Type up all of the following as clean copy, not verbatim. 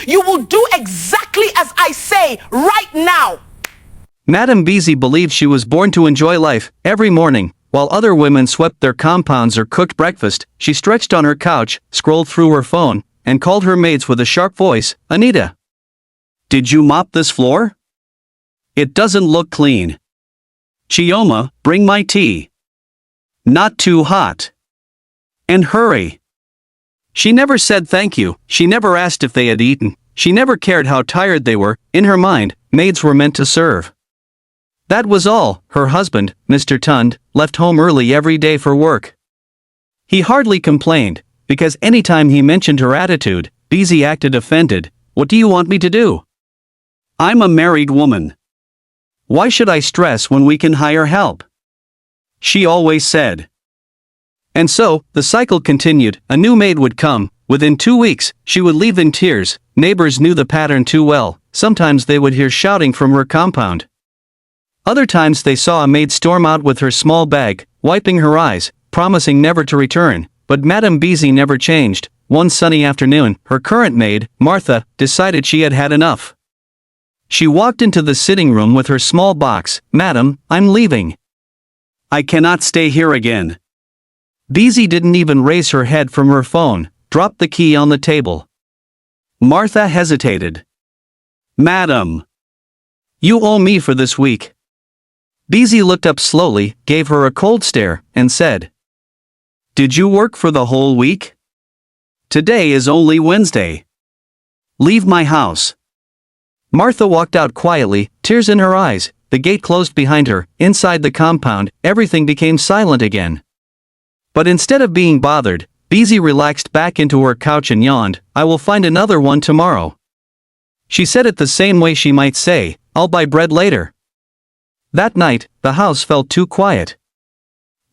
You will do exactly as I say right now. Madame Bisi believed she was born to enjoy life. Every morning, while other women swept their compounds or cooked breakfast, she stretched on her couch, scrolled through her phone, and called her maids with a sharp voice. Anita, did you mop this floor? It doesn't look clean. Chioma, bring my tea. Not too hot. And hurry. She never said thank you, she never asked if they had eaten, she never cared how tired they were. In her mind, maids were meant to serve. That was all. Her husband, Mr. Tund, left home early every day for work. He hardly complained, because anytime he mentioned her attitude, Bisi acted offended. What do you want me to do? I'm a married woman. Why should I stress when we can hire help? She always said. And so, the cycle continued. A new maid would come. Within 2 weeks, she would leave in tears. Neighbors knew the pattern too well. Sometimes they would hear shouting from her compound. Other times they saw a maid storm out with her small bag, wiping her eyes, promising never to return. But Madame Bisi never changed. One sunny afternoon, her current maid, Martha, decided she had had enough. She walked into the sitting room with her small box. Madam, I'm leaving. I cannot stay here again. Bisi didn't even raise her head from her phone, dropped the key on the table. Martha hesitated. Madam, you owe me for this week. Bisi looked up slowly, gave her a cold stare, and said, Did you work for the whole week? Today is only Wednesday. Leave my house. Martha walked out quietly, tears in her eyes. The gate closed behind her. Inside the compound, everything became silent again. But instead of being bothered, Bisi relaxed back into her couch and yawned. I will find another one tomorrow. She said it the same way she might say, I'll buy bread later. That night, the house felt too quiet.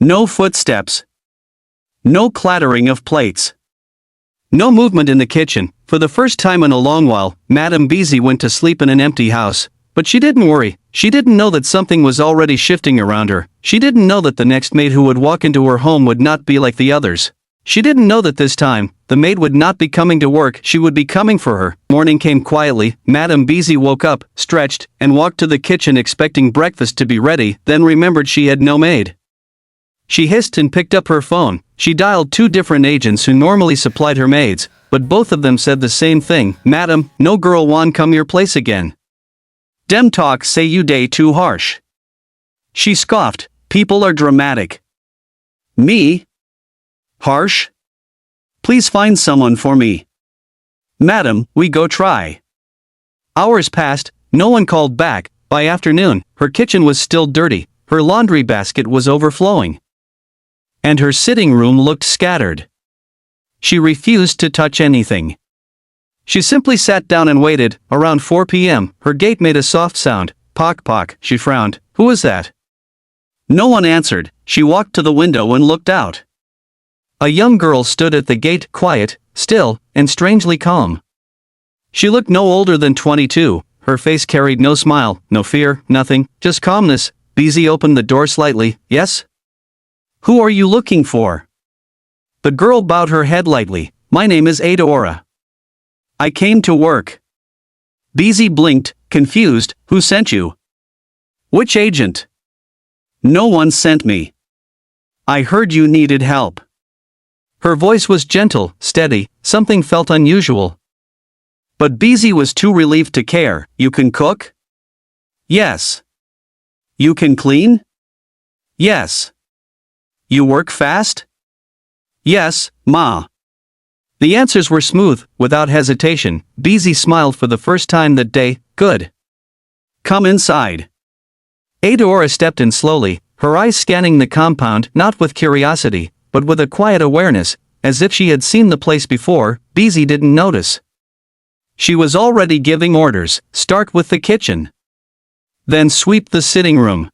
No footsteps. No clattering of plates. No movement in the kitchen. For the first time in a long while, Madame Bisi went to sleep in an empty house. But she didn't worry. She didn't know that something was already shifting around her. She didn't know that the next maid who would walk into her home would not be like the others. She didn't know that this time, the maid would not be coming to work, she would be coming for her. Morning came quietly. Madame Bisi woke up, stretched, and walked to the kitchen expecting breakfast to be ready, then remembered she had no maid. She hissed and picked up her phone. She dialed 2 different agents who normally supplied her maids, but both of them said the same thing. Madam, no girl wan come your place again. Dem talk say you day too harsh. She scoffed. People are dramatic. Me? Harsh? Please find someone for me. Madam, we go try. Hours passed, no one called back. By afternoon, her kitchen was still dirty, her laundry basket was overflowing. And her sitting room looked scattered. She refused to touch anything. She simply sat down and waited. Around 4 p.m., her gate made a soft sound. Pock pock, she frowned. Who was that? No one answered. She walked to the window and looked out. A young girl stood at the gate, quiet, still, and strangely calm. She looked no older than 22. Her face carried no smile, no fear, nothing, just calmness. Bisi opened the door slightly. Yes? Who are you looking for? The girl bowed her head lightly. My name is Adora. I came to work. Bisi blinked, confused. Who sent you? Which agent? No one sent me. I heard you needed help. Her voice was gentle, steady, something felt unusual. But Bisi was too relieved to care. You can cook? Yes. You can clean? Yes. You work fast? Yes, Ma. The answers were smooth, without hesitation. Bisi smiled for the first time that day. Good. Come inside. Adora stepped in slowly, her eyes scanning the compound, not with curiosity, but with a quiet awareness, as if she had seen the place before. Bisi didn't notice. She was already giving orders. Start with the kitchen. Then sweep the sitting room.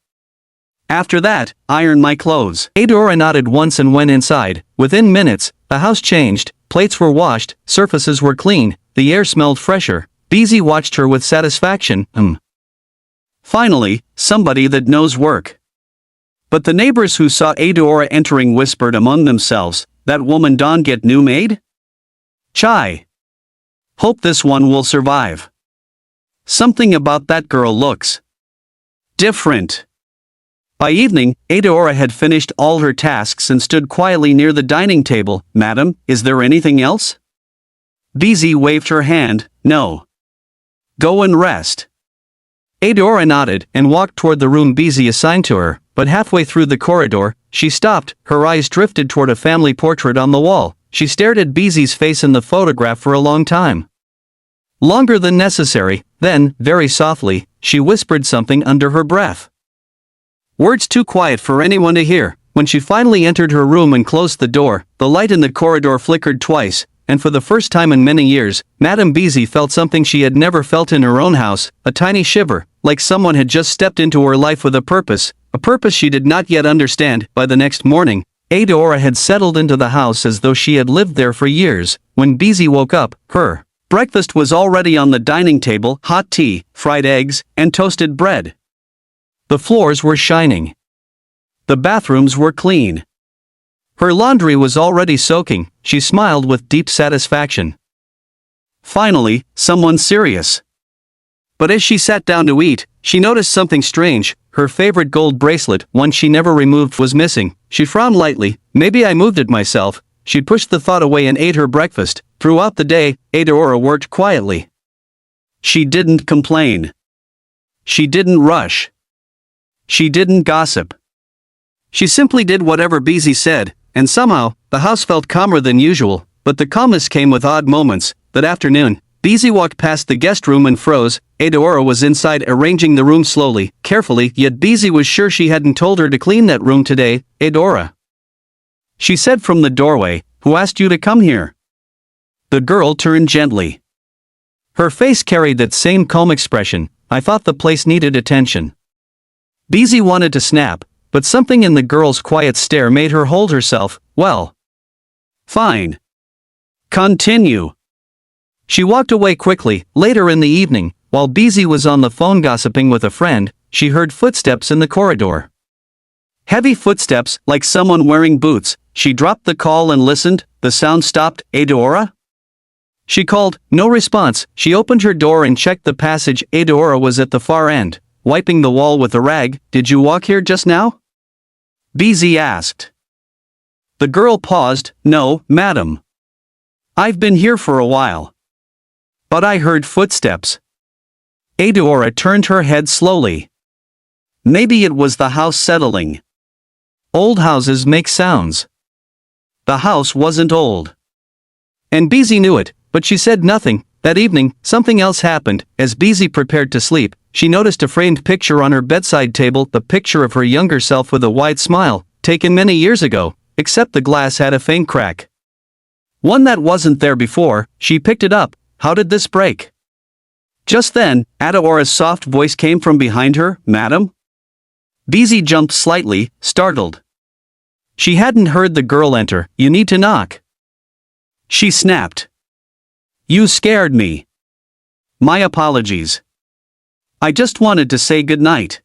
After that, iron my clothes. Adora nodded once and went inside. Within minutes, the house changed, plates were washed, surfaces were clean, the air smelled fresher. Bisi watched her with satisfaction. Finally, somebody that knows work. But the neighbors who saw Adora entering whispered among themselves, that woman don't get new maid? Chai. Hope this one will survive. Something about that girl looks different. By evening, Adeora had finished all her tasks and stood quietly near the dining table. Madam, is there anything else? Bisi waved her hand. No. Go and rest. Adeora nodded and walked toward the room Bisi assigned to her, but halfway through the corridor, she stopped. Her eyes drifted toward a family portrait on the wall. She stared at Bisi's face in the photograph for a long time. Longer than necessary. Then, very softly, she whispered something under her breath. Words too quiet for anyone to hear. When she finally entered her room and closed the door, the light in the corridor flickered twice, and for the first time in many years, Madame Bisi felt something she had never felt in her own house, a tiny shiver, like someone had just stepped into her life with a purpose she did not yet understand. By the next morning, Adeora had settled into the house as though she had lived there for years. When Bisi woke up, her breakfast was already on the dining table: hot tea, fried eggs, and toasted bread. The floors were shining. The bathrooms were clean. Her laundry was already soaking. She smiled with deep satisfaction. Finally, someone serious. But as she sat down to eat, she noticed something strange. Her favorite gold bracelet, one she never removed, was missing. She frowned lightly. Maybe I moved it myself. She pushed the thought away and ate her breakfast. Throughout the day, Adeora worked quietly. She didn't complain. She didn't rush. She didn't gossip. She simply did whatever Bisi said, and somehow, the house felt calmer than usual. But the calmness came with odd moments. That afternoon, Bisi walked past the guest room and froze. Adeora was inside arranging the room slowly, carefully, yet Bisi was sure she hadn't told her to clean that room today. Adeora, she said from the doorway, who asked you to come here? The girl turned gently. Her face carried that same calm expression. I thought the place needed attention. Bisi wanted to snap, but something in the girl's quiet stare made her hold herself. Well, fine. Continue. She walked away quickly. Later in the evening, while Bisi was on the phone gossiping with a friend, she heard footsteps in the corridor. Heavy footsteps, like someone wearing boots. She dropped the call and listened. The sound stopped. Adeora? She called. No response. She opened her door and checked the passage. Adeora was at the far end, wiping the wall with a rag. Did you walk here just now? Bisi asked. The girl paused. No, madam. I've been here for a while. But I heard footsteps. Adeora turned her head slowly. Maybe it was the house settling. Old houses make sounds. The house wasn't old. And Bisi knew it, but she said nothing. That evening, something else happened. As Bisi prepared to sleep, she noticed a framed picture on her bedside table, the picture of her younger self with a wide smile, taken many years ago, except the glass had a faint crack. One that wasn't there before. She picked it up. How did this break? Just then, Adeora's soft voice came from behind her. Madam? Bisi jumped slightly, startled. She hadn't heard the girl enter. You need to knock. She snapped. You scared me. My apologies. I just wanted to say goodnight.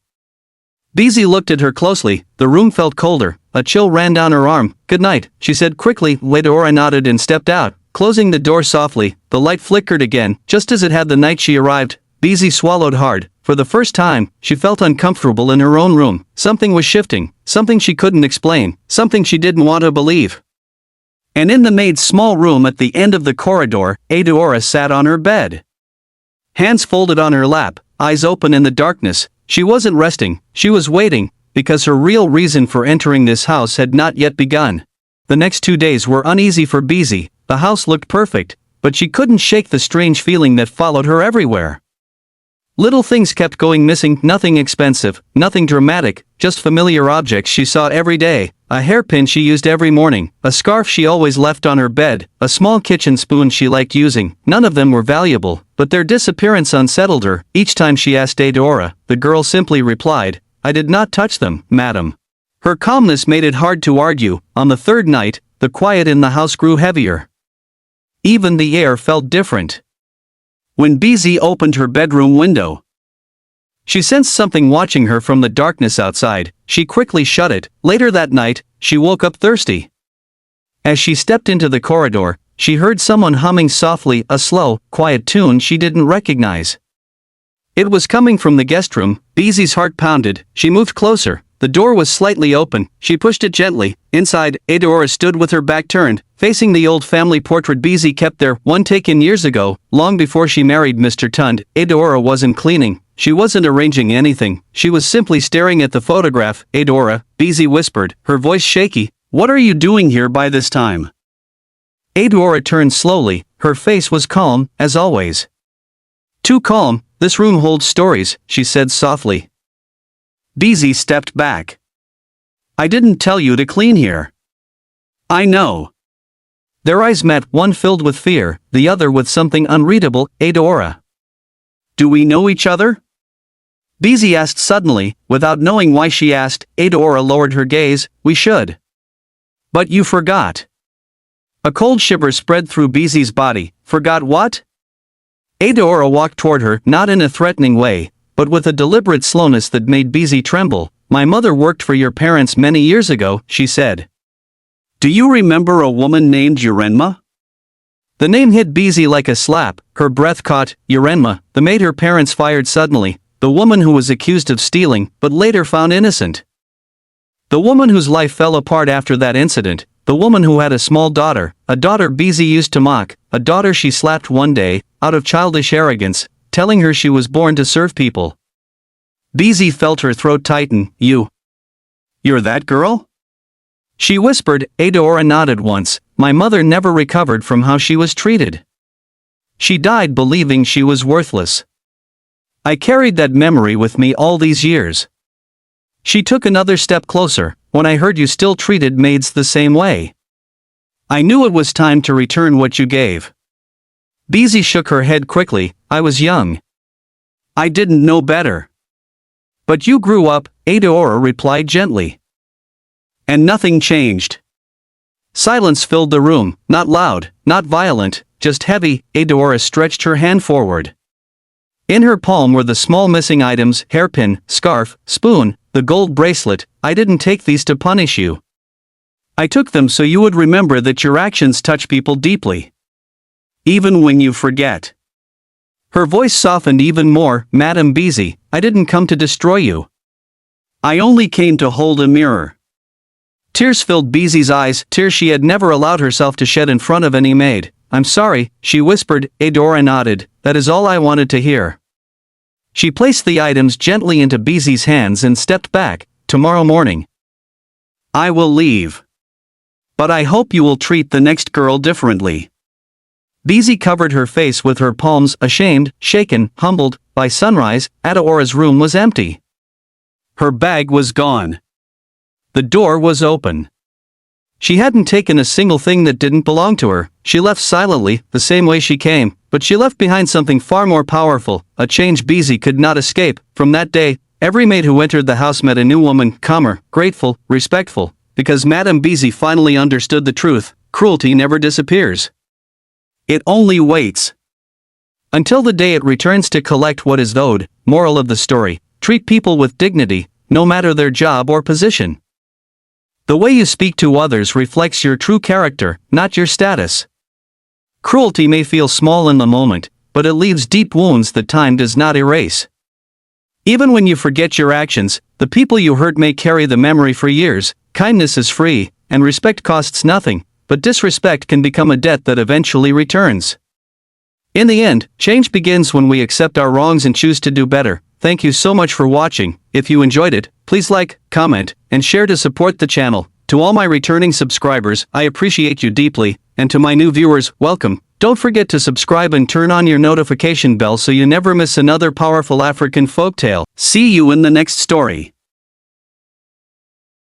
Bisi looked at her closely. The room felt colder. A chill ran down her arm. Good night, she said quickly. Adeora nodded and stepped out, closing the door softly. The light flickered again, just as it had the night she arrived. Bisi swallowed hard. For the first time, she felt uncomfortable in her own room. Something was shifting, something she couldn't explain, something she didn't want to believe. And in the maid's small room at the end of the corridor, Adeora sat on her bed. Hands folded on her lap, eyes open in the darkness. She wasn't resting, she was waiting, because her real reason for entering this house had not yet begun. The next 2 days were uneasy for Bisi. The house looked perfect, but she couldn't shake the strange feeling that followed her everywhere. Little things kept going missing, nothing expensive, nothing dramatic, just familiar objects she saw every day. A hairpin she used every morning, a scarf she always left on her bed, a small kitchen spoon she liked using. None of them were valuable, but their disappearance unsettled her. Each time she asked Adeora, the girl simply replied, I did not touch them, madam. Her calmness made it hard to argue. On the third night, the quiet in the house grew heavier. Even the air felt different. When Bisi opened her bedroom window, she sensed something watching her from the darkness outside. She quickly shut it. Later that night, she woke up thirsty. As she stepped into the corridor, she heard someone humming softly, a slow, quiet tune she didn't recognize. It was coming from the guest room. Bisi's heart pounded. She moved closer. The door was slightly open. She pushed it gently. Inside, Eudora stood with her back turned, facing the old family portrait Bisi kept there, one taken years ago, long before she married Mr. Tund. Eudora wasn't cleaning. She wasn't arranging anything. She was simply staring at the photograph. Eudora, Bisi whispered, her voice shaky. "What are you doing here by this time?" Eudora turned slowly. Her face was calm, as always. "Too calm. This room holds stories," she said softly. Bisi stepped back. "I didn't tell you to clean here." "I know." Their eyes met, one filled with fear, the other with something unreadable. "Eudora, do we know each other?" Bisi asked suddenly, without knowing why she asked. Eudora lowered her gaze. "We should." "But you forgot." A cold shiver spread through Bisi's body. "Forgot what?" Eudora walked toward her, not in a threatening way, but with a deliberate slowness that made Bisi tremble. "My mother worked for your parents many years ago," she said. "Do you remember a woman named Urenma?" The name hit Bisi like a slap. Her breath caught. Urenma, the maid her parents fired suddenly, the woman who was accused of stealing, but later found innocent. The woman whose life fell apart after that incident, the woman who had a small daughter, a daughter Bisi used to mock, a daughter she slapped one day, out of childish arrogance, telling her she was born to serve people. Bisi felt her throat tighten. You're that girl?" she whispered. Eudora nodded once. "My mother never recovered from how she was treated. She died believing she was worthless. I carried that memory with me all these years." She took another step closer. "When I heard you still treated maids the same way, I knew it was time to return what you gave." Bisi shook her head quickly. "I was young. I didn't know better." "But you grew up," Eudora replied gently. "And nothing changed." Silence filled the room, not loud, not violent, just heavy. Eudora stretched her hand forward. In her palm were the small missing items: hairpin, scarf, spoon, the gold bracelet. "I didn't take these to punish you. I took them so you would remember that your actions touch people deeply. Even when you forget." Her voice softened even more. "Madam Bisi, I didn't come to destroy you. I only came to hold a mirror." Tears filled Bisi's eyes, tears she had never allowed herself to shed in front of any maid. "I'm sorry," she whispered. Eudora nodded. "That is all I wanted to hear." She placed the items gently into Bisi's hands and stepped back. "Tomorrow morning, I will leave. But I hope you will treat the next girl differently." Bisi covered her face with her palms, ashamed, shaken, humbled. By sunrise, Edora's room was empty. Her bag was gone. The door was open. She hadn't taken a single thing that didn't belong to her. She left silently, the same way she came, but she left behind something far more powerful, a change Bisi could not escape. From that day, every maid who entered the house met a new woman, calmer, grateful, respectful, because Madame Bisi finally understood the truth: cruelty never disappears. It only waits until the day it returns to collect what is owed. Moral of the story: treat people with dignity, no matter their job or position. The way you speak to others reflects your true character, not your status. Cruelty may feel small in the moment, but it leaves deep wounds that time does not erase. Even when you forget your actions, the people you hurt may carry the memory for years. Kindness is free, and respect costs nothing, but disrespect can become a debt that eventually returns. In the end, change begins when we accept our wrongs and choose to do better. Thank you so much for watching. If you enjoyed it, please like, comment, and share to support the channel. To all my returning subscribers, I appreciate you deeply, and to my new viewers, welcome. Don't forget to subscribe and turn on your notification bell so you never miss another powerful African folktale. See you in the next story.